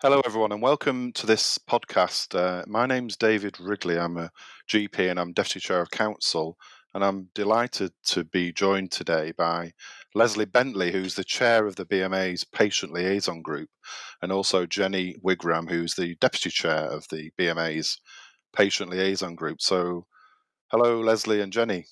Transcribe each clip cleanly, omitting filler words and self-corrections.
Hello, everyone, and welcome to this podcast. My name's David Wrigley. I'm a GP and I'm Deputy Chair of Council. And I'm delighted to be joined today by Leslie Bentley, who's the Chair of the BMA's Patient Liaison Group, and also Jenny Wigram, who's the Deputy Chair of the BMA's Patient Liaison Group. So, hello, Leslie and Jenny.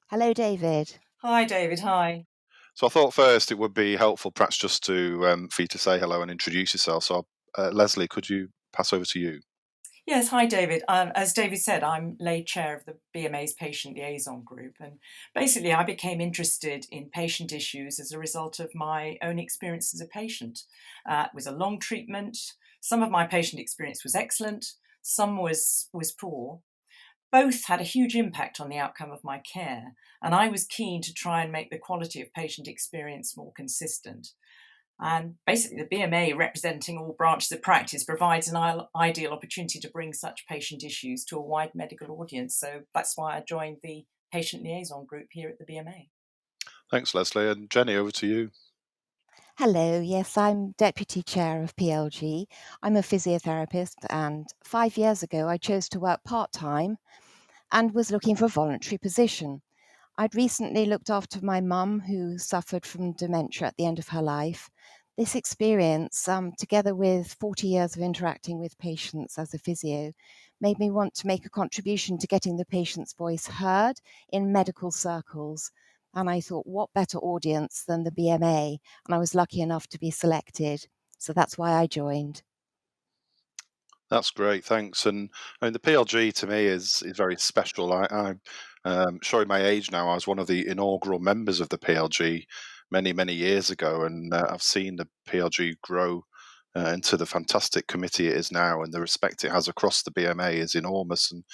Hello, David. Hi, David. Hi. So I thought first it would be helpful perhaps just for you to say hello and introduce yourself. So, Leslie, could you pass over to you? Yes, hi, David. As David said, I'm lay chair of the BMA's Patient Liaison Group. And basically, I became interested in patient issues as a result of my own experience as a patient. It was a long treatment. Some of my patient experience was excellent, some was poor. Both had a huge impact on the outcome of my care, and I was keen to try and make the quality of patient experience more consistent. And basically, the BMA, representing all branches of practice, provides an ideal opportunity to bring such patient issues to a wide medical audience. So that's why I joined the Patient Liaison Group here at the BMA. Thanks, Leslie. And Jenny, over to you. Hello, yes, I'm Deputy Chair of PLG. I'm a physiotherapist, and 5 years ago I chose to work part-time and was looking for a voluntary position. I'd recently looked after my mum who suffered from dementia at the end of her life. This experience, together with 40 years of interacting with patients as a physio, made me want to make a contribution to getting the patient's voice heard in medical circles. And I thought, what better audience than the BMA? And I was lucky enough to be selected. So that's why I joined. That's great, thanks. And I mean, the PLG to me is very special. I'm showing my age now. I was one of the inaugural members of the PLG many years ago, and I've seen the PLG grow into the fantastic committee it is now, and the respect it has across the BMA is enormous. And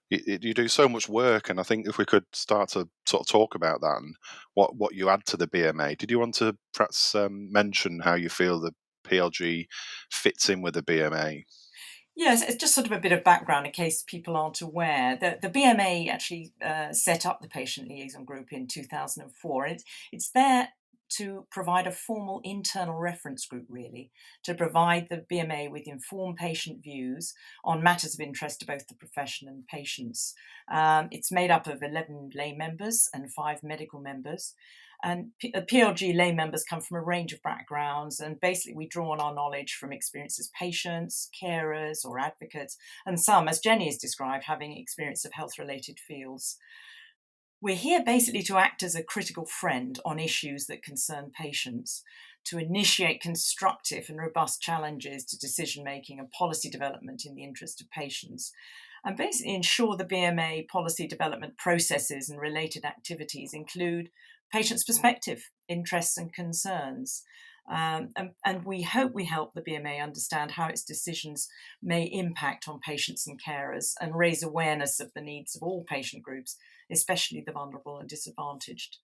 you do so much work, and I think if we could start to sort of talk about that and what you add to the BMA. Did you want to perhaps mention how you feel the PLG fits in with the BMA? Yes, it's just sort of a bit of background in case people aren't aware. The BMA actually set up the Patient Liaison Group in 2004. And it's there to provide a formal internal reference group, really, to provide the BMA with informed patient views on matters of interest to both the profession and patients. It's made up of 11 lay members and 5 medical members. And PLG lay members come from a range of backgrounds, and basically we draw on our knowledge from experience as patients, carers, or advocates, and some, as Jenny has described, having experience of health-related fields. We're here basically to act as a critical friend on issues that concern patients, to initiate constructive and robust challenges to decision-making and policy development in the interest of patients, and basically ensure the BMA policy development processes and related activities include patients' perspective, interests, and concerns. And we hope we help the BMA understand how its decisions may impact on patients and carers and raise awareness of the needs of all patient groups, especially the vulnerable and disadvantaged.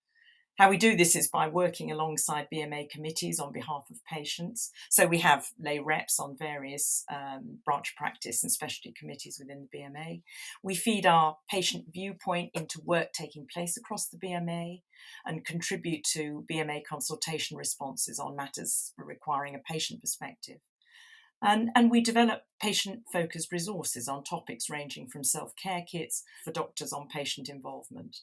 How we do this is by working alongside BMA committees on behalf of patients. So we have lay reps on various branch practice and specialty committees within the BMA. We feed our patient viewpoint into work taking place across the BMA and contribute to BMA consultation responses on matters requiring a patient perspective. And we develop patient-focused resources on topics ranging from self-care kits for doctors on patient involvement.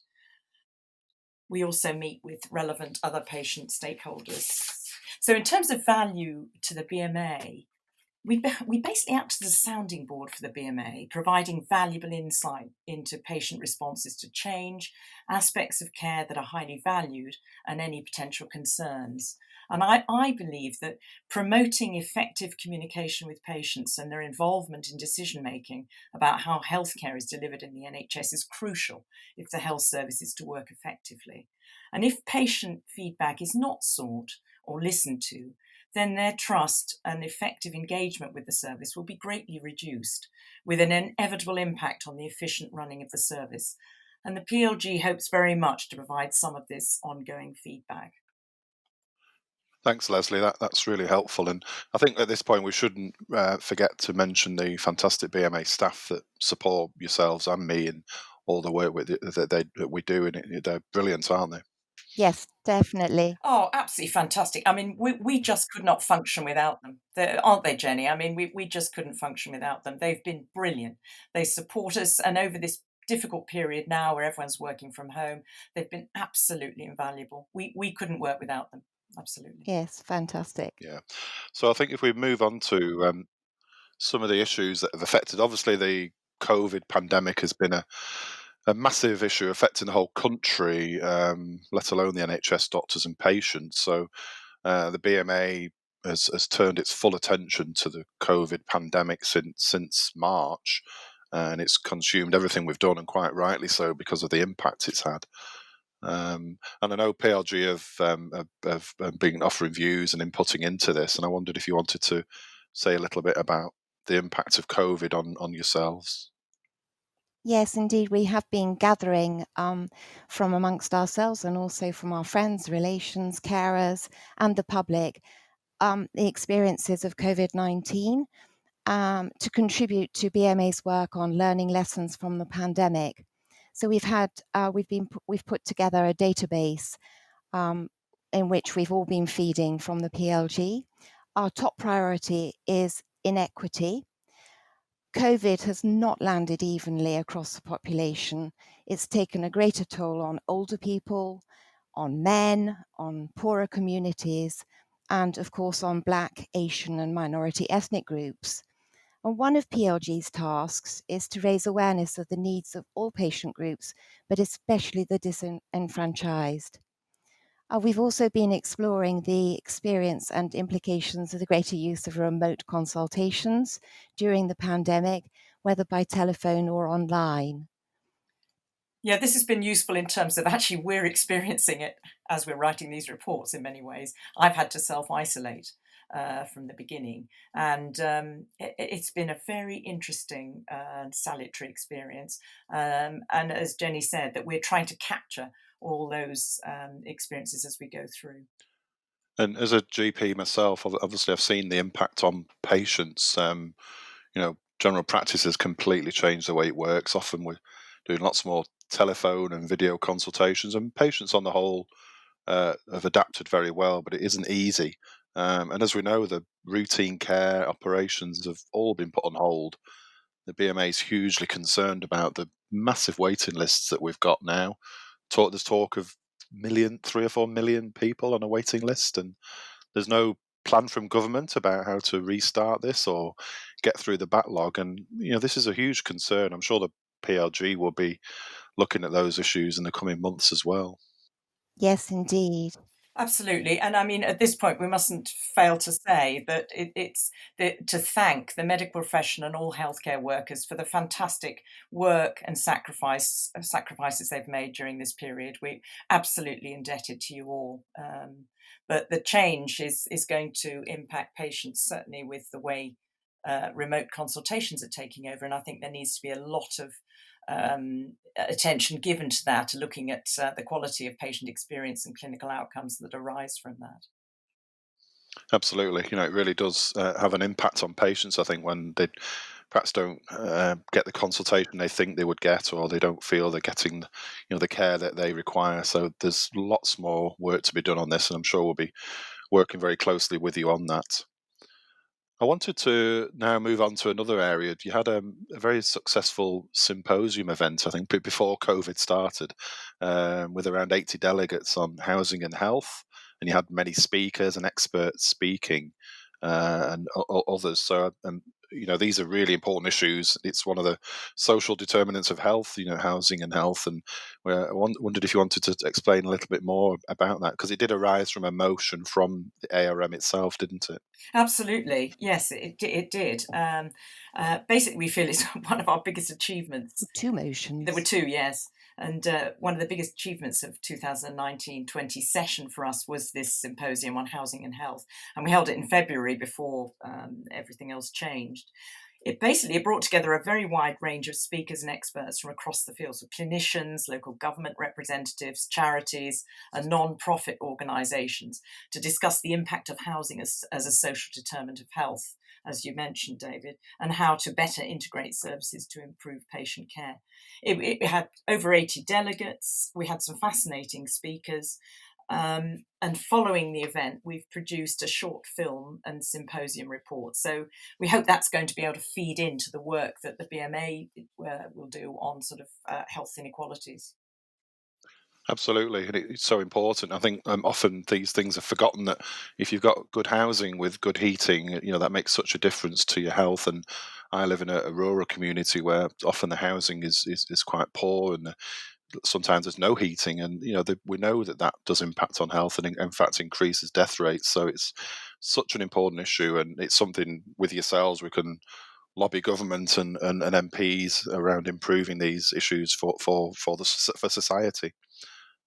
We also meet with relevant other patient stakeholders. So in terms of value to the BMA, we basically act as a sounding board for the BMA, providing valuable insight into patient responses to change, aspects of care that are highly valued, and any potential concerns. And I believe that promoting effective communication with patients and their involvement in decision making about how healthcare is delivered in the NHS is crucial if the health service is to work effectively. And if patient feedback is not sought or listened to, then their trust and effective engagement with the service will be greatly reduced, with an inevitable impact on the efficient running of the service. And the PLG hopes very much to provide some of this ongoing feedback. Thanks, Leslie. That's really helpful. And I think at this point we shouldn't forget to mention the fantastic BMA staff that support yourselves and me in all the work that we do. And they're brilliant, aren't they? Yes, definitely. Oh, absolutely fantastic. I mean, we just could not function without them. Aren't they, Jenny? I mean, we just couldn't function without them. They've been brilliant. They support us. And over this difficult period now where everyone's working from home, they've been absolutely invaluable. We couldn't work without them. Absolutely. Yes, fantastic. Yeah. So I think if we move on to some of the issues that have affected, obviously the COVID pandemic has been a massive issue affecting the whole country, let alone the NHS doctors and patients. So the BMA has turned its full attention to the COVID pandemic since March, and it's consumed everything we've done, and quite rightly so because of the impact it's had. And I know PLG have been offering views and inputting into this, and I wondered if you wanted to say a little bit about the impact of COVID on yourselves. Yes, indeed, we have been gathering from amongst ourselves and also from our friends, relations, carers, and the public the experiences of COVID-19 to contribute to BMA's work on learning lessons from the pandemic. So we've put together a database in which we've all been feeding from the PLG. Our top priority is inequity. COVID has not landed evenly across the population. It's taken a greater toll on older people, on men, on poorer communities, and of course on Black, Asian, and minority ethnic groups. And one of PLG's tasks is to raise awareness of the needs of all patient groups, but especially the disenfranchised. We've also been exploring the experience and implications of the greater use of remote consultations during the pandemic, whether by telephone or online. Yeah, this has been useful in terms of actually we're experiencing it as we're writing these reports in many ways. I've had to self isolate from the beginning, and it's been a very interesting and salutary experience. And as Jenny said, that we're trying to capture all those experiences as we go through. And as a GP myself, obviously I've seen the impact on patients. General practice has completely changed the way it works. Often we're doing lots more telephone and video consultations, and patients on the whole have adapted very well, but it isn't easy. And as we know, the routine care operations have all been put on hold. The BMA is hugely concerned about the massive waiting lists that we've got now. There's talk of 3 or 4 million people on a waiting list, and there's no plan from government about how to restart this or get through the backlog. And this is a huge concern. I'm sure the PLG will be looking at those issues in the coming months as well. Yes, indeed. Absolutely. And I mean, at this point, we mustn't fail to say that to thank the medical profession and all healthcare workers for the fantastic work and sacrifices they've made during this period. We're absolutely indebted to you all. But the change is going to impact patients, certainly with the way remote consultations are taking over. And I think there needs to be a lot of attention given to that, looking at the quality of patient experience and clinical outcomes that arise from that. Absolutely. It really does have an impact on patients, I think, when they perhaps don't get the consultation they think they would get, or they don't feel they're getting the care that they require. So there's lots more work to be done on this, and I'm sure we'll be working very closely with you on that. I wanted to now move on to another area. You had a very successful symposium event, I think, before COVID started, with around 80 delegates on housing and health, and you had many speakers and experts speaking, and others. So, these are really important issues. It's one of the social determinants of health, housing and health. And I wondered if you wanted to explain a little bit more about that, because it did arise from a motion from the ARM itself, didn't it? Absolutely, yes, it did. Basically, we feel it's one of our biggest achievements. Two There were motions. two, yes. And one of the biggest achievements of 2019-20 session for us was this symposium on housing and health. And we held it in February before everything else changed. It brought together a very wide range of speakers and experts from across the field, so clinicians, local government representatives, charities, and non-profit organisations to discuss the impact of housing as a social determinant of health, as you mentioned, David, and how to better integrate services to improve patient care. It had over 80 delegates. We had some fascinating speakers. And following the event, we've produced a short film and symposium report. So we hope that's going to be able to feed into the work that the BMA will do on sort of health inequalities. Absolutely, and it's so important. I think often these things are forgotten, that if you've got good housing with good heating, that makes such a difference to your health. And I live in a rural community where often the housing is quite poor, and sometimes there's no heating, and we know that that does impact on health, and in fact increases death rates. So it's such an important issue, and it's something with yourselves we can lobby government and MPs around improving these issues for society.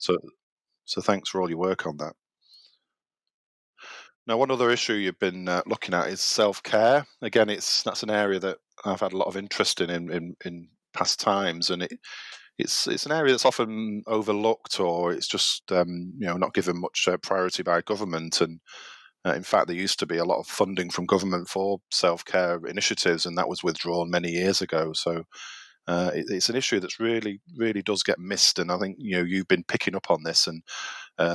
So so thanks for all your work on that. Now, one other issue you've been looking at is self-care. Again, that's an area that I've had a lot of interest in past times, and it's an area that's often overlooked, or it's just not given much priority by government. And in fact, there used to be a lot of funding from government for self-care initiatives, and that was withdrawn many years ago. So it's an issue that's really does get missed. And I think you've been picking up on this and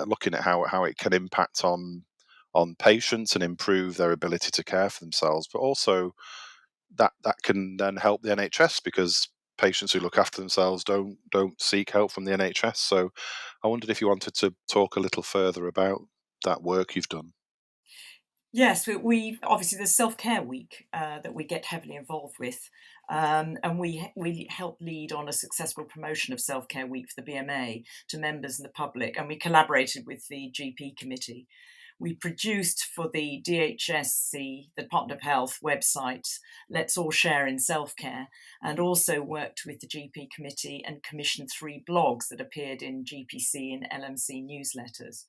looking at how it can impact on patients and improve their ability to care for themselves, but also that can then help the NHS, because patients who look after themselves don't seek help from the NHS. So I wondered if you wanted to talk a little further about that work you've done. Yes, we obviously there's Self Care Week that we get heavily involved with, and we help lead on a successful promotion of Self Care Week for the BMA to members and the public, and we collaborated with the GP committee. We produced for the DHSC, the Department of Health website, Let's All Share in Self Care, and also worked with the GP committee and commissioned 3 blogs that appeared in GPC and LMC newsletters.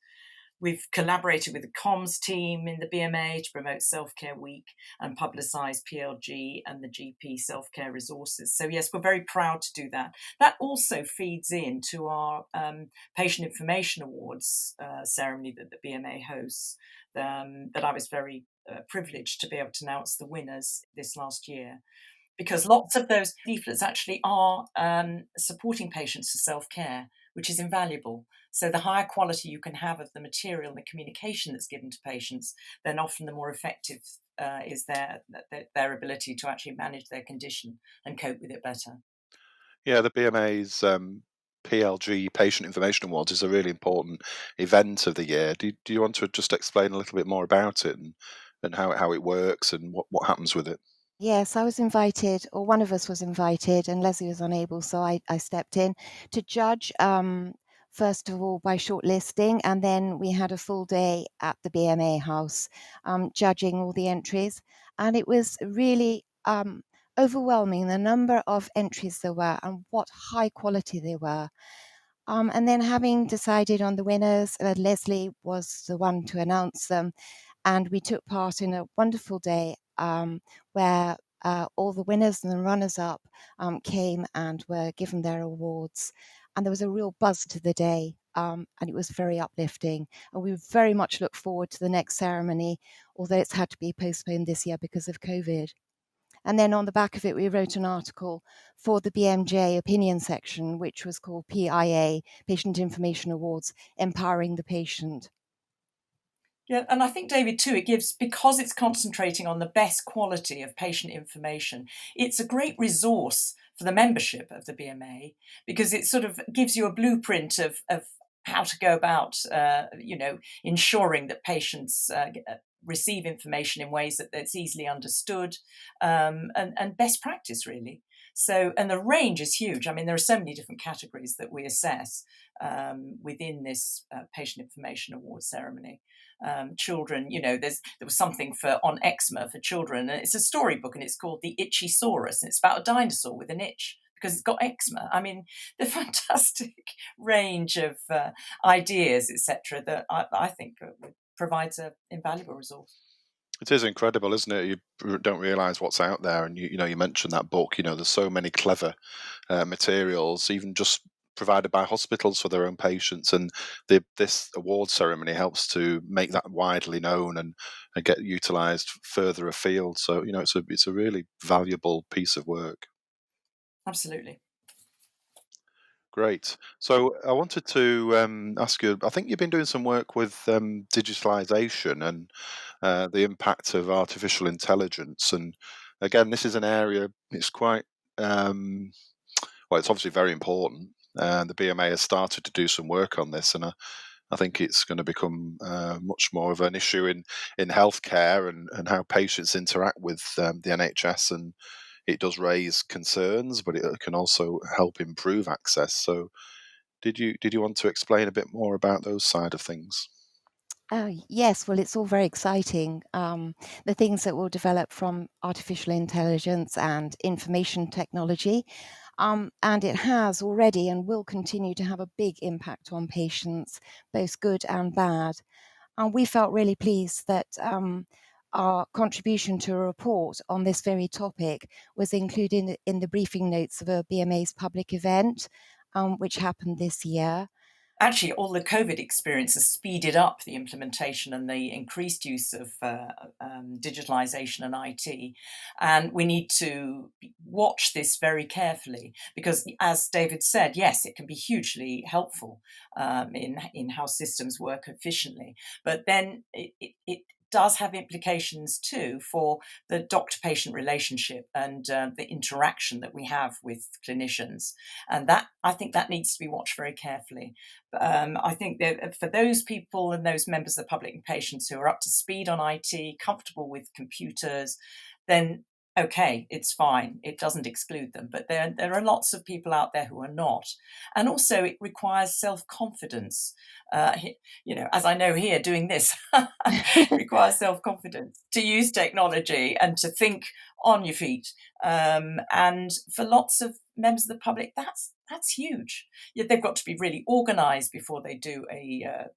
We've collaborated with the comms team in the BMA to promote Self Care Week and publicise PLG and the GP self care resources. So, yes, we're very proud to do that. That also feeds into our Patient Information Awards ceremony that the BMA hosts, that I was very privileged to be able to announce the winners this last year, because lots of those leaflets actually are supporting patients to self-care, which is invaluable. So the higher quality you can have of the material and the communication that's given to patients, then often the more effective is their ability to actually manage their condition and cope with it better. Yeah, the BMA's PLG Patient Information Awards is a really important event of the year. Do you want to just explain a little bit more about it, and how it works and what happens with it? Yes, I was invited, or one of us was invited, and Leslie was unable, so I stepped in to judge, first of all by shortlisting, and then we had a full day at the BMA house judging all the entries. And it was really overwhelming the number of entries there were and what high quality they were. And then, having decided on the winners, Leslie was the one to announce them, and we took part in a wonderful day where all the winners and the runners-up came and were given their awards. And there was a real buzz to the day, and it was very uplifting. And we very much look forward to the next ceremony, although it's had to be postponed this year because of COVID. And then on the back of it, we wrote an article for the BMJ opinion section, which was called PIA, Patient Information Awards, Empowering the Patient. Yeah, and I think, David, too, it gives, because it's concentrating on the best quality of patient information, it's a great resource for the membership of the BMA, because it sort of gives you a blueprint of how to go about, ensuring that patients receive information in ways that's easily understood, and best practice, really. So, and the range is huge. I mean, there are so many different categories that we assess within this Patient Information Award ceremony. Children, there was something on eczema for children, and it's a storybook, and it's called The Itchy Saurus, and it's about a dinosaur with an itch because it's got eczema. I mean, the fantastic range of ideas, etc., that I think provides an invaluable resource. It is incredible, isn't it? You don't realise what's out there, and you mentioned that book. There's so many clever materials, even just provided by hospitals for their own patients, and this award ceremony helps to make that widely known and get utilised further afield. So it's a really valuable piece of work. Absolutely. Great. So I wanted to ask you. I think you've been doing some work with digitalization and the impact of artificial intelligence. And again, this is an area. It's quite well. It's obviously very important. The BMA has started to do some work on this, and I think it's going to become much more of an issue in healthcare and how patients interact with the NHS. And it does raise concerns, but it can also help improve access. So did you want to explain a bit more about those side of things? Oh, yes. Well, it's all very exciting. The things that will develop from artificial intelligence and information technology. And it has already and will continue to have a big impact on patients, both good and bad. And we felt really pleased that our contribution to a report on this very topic was included in the briefing notes of a BMA's public event, which happened this year. Actually, all the COVID experience has speeded up the implementation and the increased use of digitalization and IT. And we need to watch this very carefully because, as David said, yes, it can be hugely helpful in how systems work efficiently. But then it does have implications too for the doctor patient relationship and the interaction that we have with clinicians. And that, I think, that needs to be watched very carefully. I think that for those people and those members of the public and patients who are up to speed on IT, comfortable with computers, then okay, it's fine. It doesn't exclude them. But there are lots of people out there who are not. And also, it requires self confidence. As I know here doing this, it requires self confidence to use technology and to think on your feet. And for lots of members of the public, that's huge. Yeah, they've got to be really organised before they do a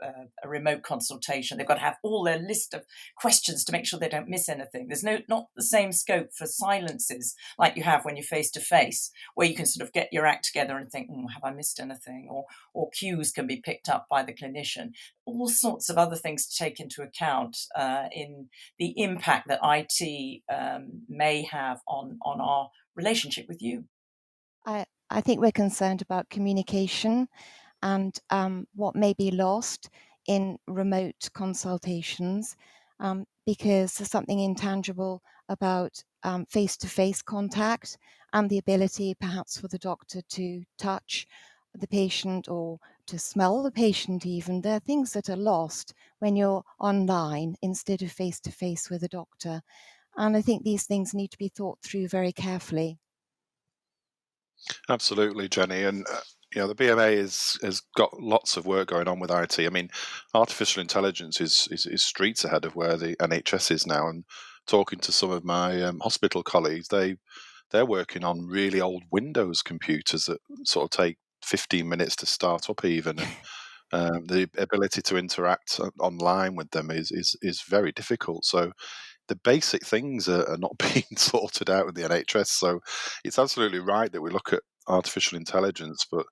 remote consultation. They've got to have all their list of questions to make sure they don't miss anything. There's not the same scope for silences like you have when you're face to face, where you can sort of get your act together and think, have I missed anything? Or cues can be picked up by the clinician. All sorts of other things to take into account in the impact that IT may have on our relationship with you. I think we're concerned about communication and what may be lost in remote consultations because there's something intangible about face-to-face contact and the ability perhaps for the doctor to touch the patient or to smell the patient even. There are things that are lost when you're online instead of face-to-face with a doctor. And I think these things need to be thought through very carefully. Absolutely, Jenny. And the BMA has got lots of work going on with IT. I mean, artificial intelligence is streets ahead of where the NHS is now. And talking to some of my hospital colleagues, they're working on really old Windows computers that sort of take 15 minutes to start up even, and the ability to interact online with them is very difficult. So the basic things are not being sorted out in the NHS. So it's absolutely right that we look at artificial intelligence, but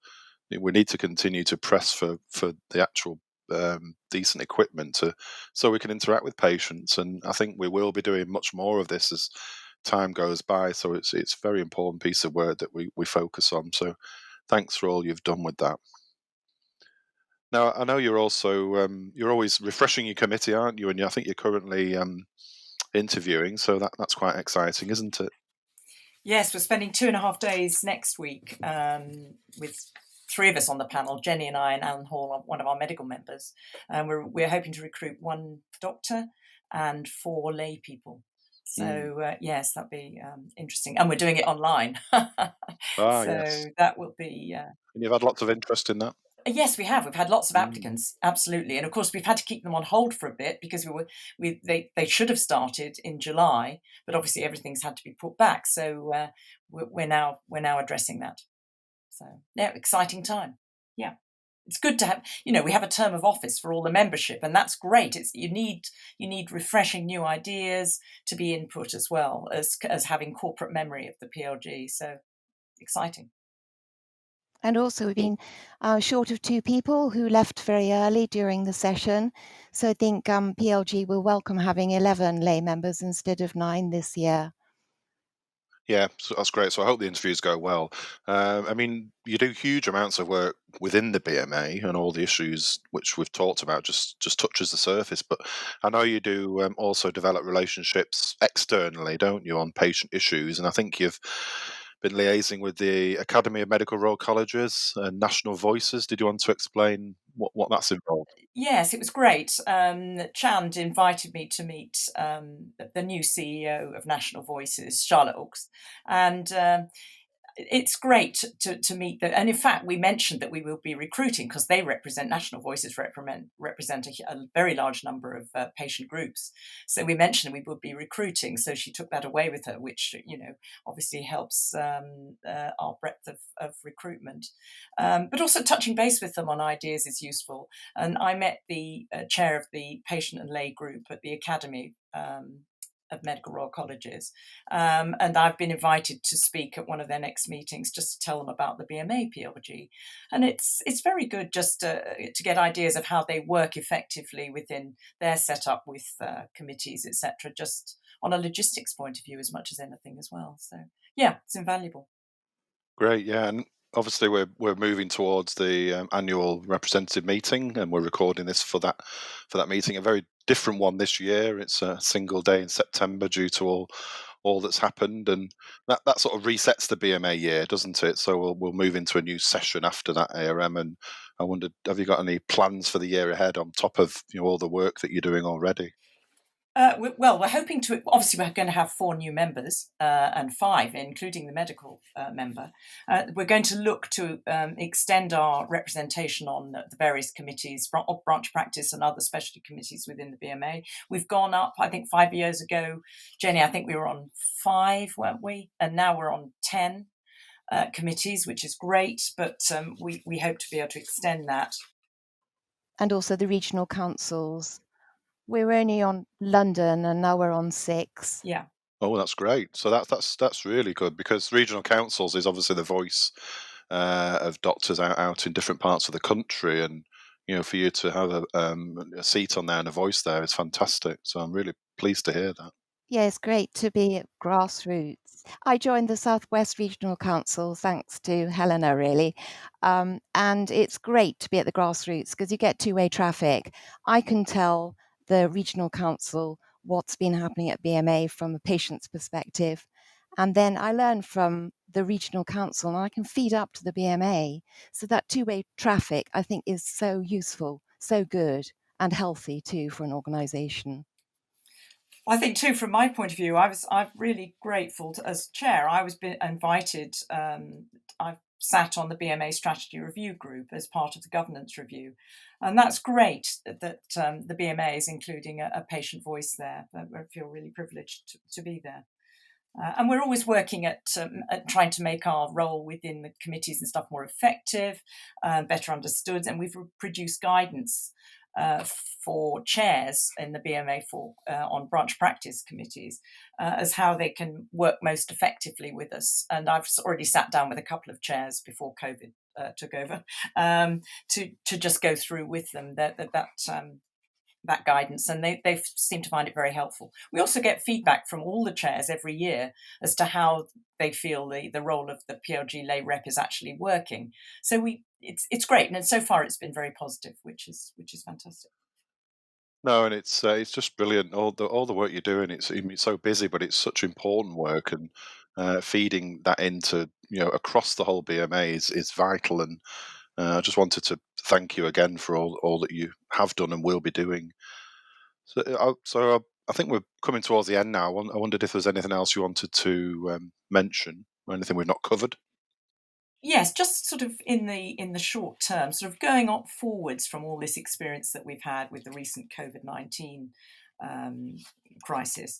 we need to continue to press for the actual decent equipment so we can interact with patients. And I think we will be doing much more of this as time goes by. So it's a very important piece of work that we focus on. So thanks for all you've done with that. Now I know you're also you're always refreshing your committee, aren't you? And I think you're currently interviewing, so that's quite exciting, isn't it? Yes, we're spending 2.5 days next week with three of us on the panel, Jenny and I and Alan Hall, one of our medical members. And we're hoping to recruit one doctor and 4 lay people. So yes, that'd be interesting. And we're doing it online. Ah, yes. So that will be And you've had lots of interest in that? yes, we have. We've had lots of Mm. applicants, absolutely, and of course we've had to keep them on hold for a bit because they should have started in July, but obviously everything's had to be put back. So we're now addressing that. So yeah, exciting time. Yeah, it's good to have. We have a term of office for all the membership, and that's great. It's you need refreshing new ideas to be input as well as having corporate memory of the PLG. So exciting. And also, we've been short of 2 people who left very early during the session. So I think PLG will welcome having 11 lay members instead of 9 this year. Yeah, so that's great. So I hope the interviews go well. I mean, you do huge amounts of work within the BMA, and all the issues which we've talked about just touches the surface. But I know you do also develop relationships externally, don't you, on patient issues? And I think you've been liaising with the Academy of Medical Royal Colleges and National Voices. Did you want to explain what that's involved? Yes, it was great. Chand invited me to meet the new CEO of National Voices, Charlotte Hawkes, and it's great to meet them. And in fact, we mentioned that we will be recruiting because they represent National Voices represent a very large number of patient groups. So we mentioned we would be recruiting. So she took that away with her, which obviously helps our breadth of recruitment. But also touching base with them on ideas is useful. And I met the chair of the patient and lay group at the Academy. Of Medical Royal Colleges, and I've been invited to speak at one of their next meetings just to tell them about the BMA PLG, and it's very good just to get ideas of how they work effectively within their setup with committees, etc. Just on a logistics point of view, as much as anything as well. So yeah, it's invaluable. Great, yeah, and obviously we're moving towards the annual representative meeting, and we're recording this for that meeting. A very different one this year. It's a single day in September due to all that's happened, and that sort of resets the BMA year, doesn't it? So we'll move into a new session after that ARM. And I wondered, have you got any plans for the year ahead on top of all the work that you're doing already? Well, we're hoping to. Obviously, we're going to have 4 new members and 5, including the medical member. We're going to look to extend our representation on the various committees, of branch practice and other specialty committees within the BMA. We've gone up, I think, 5 years ago. Jenny, I think we were on 5, weren't we? And now we're on 10 committees, which is great. But we hope to be able to extend that. And also the regional councils. We're only on London and now we're on 6. Yeah. Oh, that's great. So that's really good, because regional councils is obviously the voice of doctors out in different parts of the country, and for you to have a seat on there and a voice there is fantastic. So I'm really pleased to hear that. Yeah, it's great to be at grassroots. I joined the Southwest Regional Council thanks to Helena, really. And it's great to be at the grassroots because you get two-way traffic. I can tell the regional council what's been happening at BMA from a patient's perspective. And then I learn from the regional council and I can feed up to the BMA. So that two-way traffic, I think, is so useful, so good, and healthy too for an organization. I think too, from my point of view, I'm really grateful as chair. I was invited. I sat on the BMA strategy review group as part of the governance review, and that's great that the BMA is including a patient voice there. I feel really privileged to be there. And we're always working at trying to make our role within the committees and stuff more effective, better understood. And we've produced guidance for chairs in the BMA on branch practice committees as how they can work most effectively with us. And I've already sat down with a couple of chairs before COVID took over to just go through with them that guidance, and they seem to find it very helpful. We also get feedback from all the chairs every year as to how they feel the role of the PLG lay rep is actually working. So it's great, and so far it's been very positive, which is fantastic. No, and it's just brilliant. All the work you're doing. It's so busy, but it's such important work, and feeding that into across the whole BMA is vital. And I just wanted to thank you again for all that you have done and will be doing. I think we're coming towards the end now. I wondered if there's anything else you wanted to mention, or anything we've not covered. Yes, just sort of in the short term, sort of going up forwards from all this experience that we've had with the recent COVID-19 um, crisis.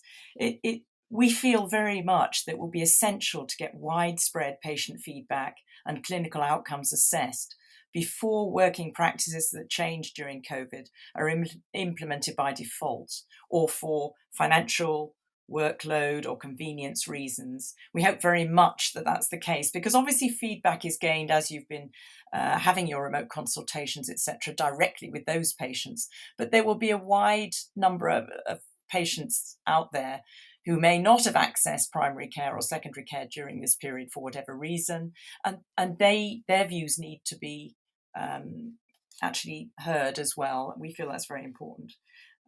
We feel very much that it will be essential to get widespread patient feedback and clinical outcomes assessed before working practices that change during COVID are implemented by default or for financial workload or convenience reasons. We hope very much that that's the case, because obviously feedback is gained as you've been having your remote consultations, etc., directly with those patients. But there will be a wide number of patients out there who may not have accessed primary care or secondary care during this period for whatever reason, and their views need to be actually heard as well. We feel that's very important.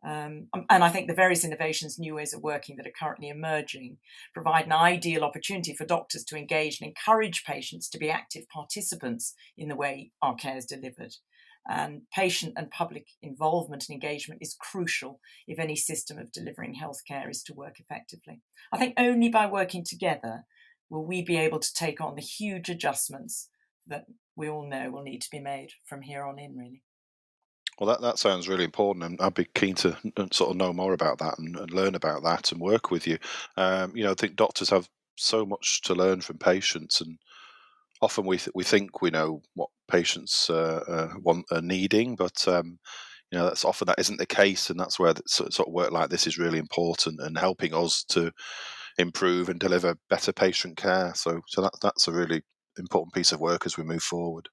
And I think the various innovations, new ways of working that are currently emerging provide an ideal opportunity for doctors to engage and encourage patients to be active participants in the way our care is delivered. And patient and public involvement and engagement is crucial if any system of delivering healthcare is to work effectively. I think only by working together will we be able to take on the huge adjustments that we all know will need to be made from here on in, really. Well, that sounds really important, and I'd be keen to sort of know more about that and learn about that and work with you. I think doctors have so much to learn from patients, and often we think we know what patients want are needing, but that's often that isn't the case, and that's where sort of work like this is really important and helping us to improve and deliver better patient care. So that's a really important piece of work as we move forward.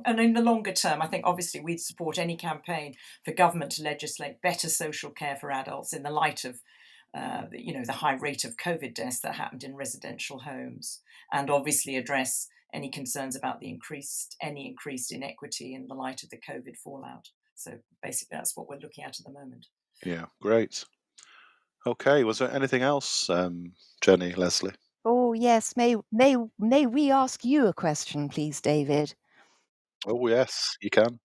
And in the longer term, I think obviously we'd support any campaign for government to legislate better social care for adults in the light of the high rate of COVID deaths that happened in residential homes, and obviously address any concerns about any increased inequity in the light of the COVID fallout. So basically, that's what we're looking at the moment. Yeah, great. Okay, was there anything else, Jenny, Leslie? Oh, yes. May we ask you a question, please, David? Oh, yes, you can.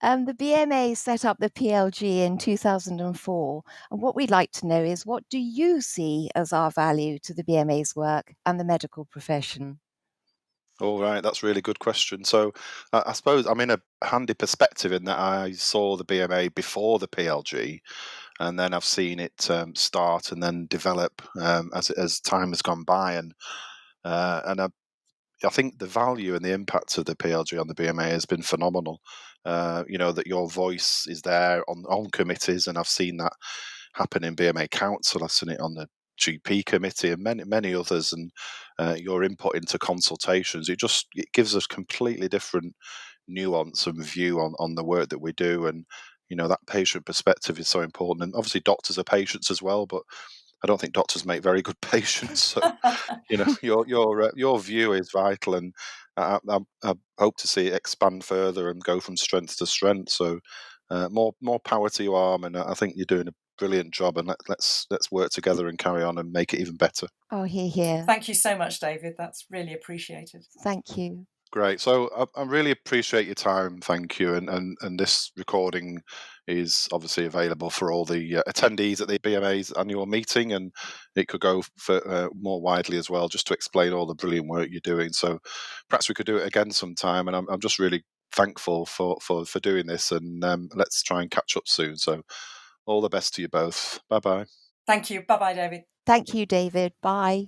The BMA set up the PLG in 2004, and what we'd like to know is, what do you see as our value to the BMA's work and the medical profession? All right, that's a really good question. So, I suppose I'm in a handy perspective in that I saw the BMA before the PLG, and then I've seen it start and then develop as time has gone by, and I think the value and the impact of the PLG on the BMA has been phenomenal. That your voice is there on committees, and I've seen that happen in BMA Council. I've seen it on the GP committee and many others, and your input into consultations. It gives us completely different nuance and view on the work that we do, and that patient perspective is so important. And obviously, doctors are patients as well, but I don't think doctors make very good patients. So your view is vital, and I hope to see it expand further and go from strength to strength. So more power to you, Arm, and I think you're doing a brilliant job. And let's work together and carry on and make it even better. Oh, hear, hear. Thank you so much, David. That's really appreciated. Thank you. Great. So I really appreciate your time. Thank you. And this recording is obviously available for all the attendees at the BMA's annual meeting, and it could go for more widely as well, just to explain all the brilliant work you're doing. So perhaps we could do it again sometime. And I'm just really thankful for doing this. And let's try and catch up soon. So all the best to you both. Bye bye. Thank you. Bye bye, David. Thank you, David. Bye.